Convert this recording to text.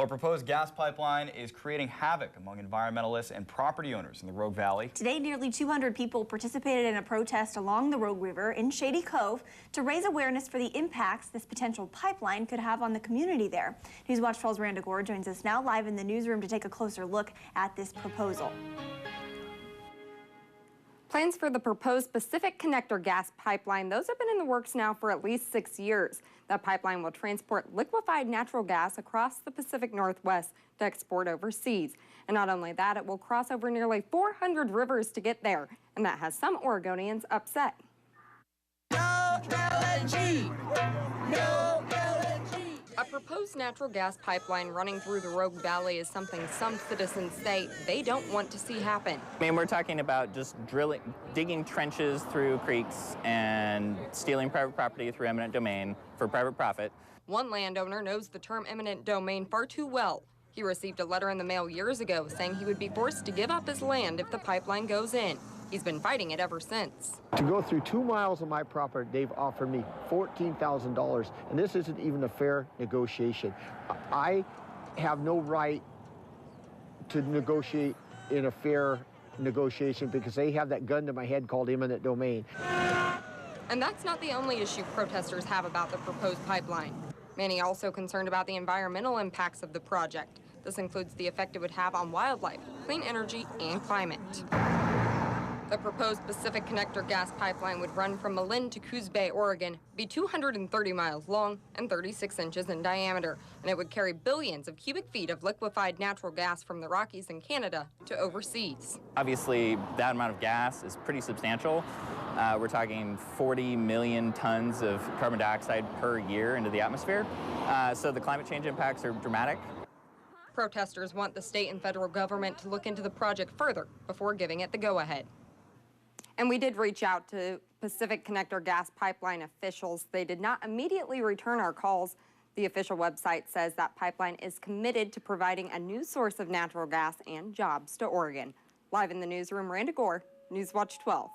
Well, a proposed gas pipeline is creating havoc among environmentalists and property owners in the Rogue Valley. Today, nearly 200 people participated in a protest along the Rogue River in Shady Cove to raise awareness for the impacts this potential pipeline could have on the community there. Newswatch 12's Randa Gore joins us now live in the newsroom to take a closer look at this proposal. Plans for the proposed Pacific Connector gas pipeline, those have been in the works now for at least 6 years. That pipeline will transport liquefied natural gas across the Pacific Northwest to export overseas. And not only that, it will cross over nearly 400 rivers to get there. And that has some Oregonians upset. No LNG! No LNG! A proposed natural gas pipeline running through the Rogue Valley is something some citizens say they don't want to see happen. I mean, we're talking about just digging trenches through creeks and stealing private property through eminent domain for private profit. One landowner knows the term eminent domain far too well. He received a letter in the mail years ago saying he would be forced to give up his land if the pipeline goes in. He's been fighting it ever since. To go through 2 miles of my property, they've offered me $14,000, and this isn't even a fair negotiation. I have no right to negotiate in a fair negotiation because they have that gun to my head called eminent domain. And that's not the only issue protesters have about the proposed pipeline. Many also concerned about the environmental impacts of the project. This includes the effect it would have on wildlife, clean energy, and climate. The proposed Pacific Connector gas pipeline would run from Malin to Coos Bay, Oregon, be 230 miles long and 36 inches in diameter, and it would carry billions of cubic feet of liquefied natural gas from the Rockies and Canada to overseas. Obviously, that amount of gas is pretty substantial. We're talking 40 million tons of carbon dioxide per year into the atmosphere, so the climate change impacts are dramatic. Protesters want the state and federal government to look into the project further before giving it the go-ahead. And we did reach out to Pacific Connector gas pipeline officials. They did not immediately return our calls. The official website says that pipeline is committed to providing a new source of natural gas and jobs to Oregon. Live in the newsroom, Randa Gore, Newswatch 12.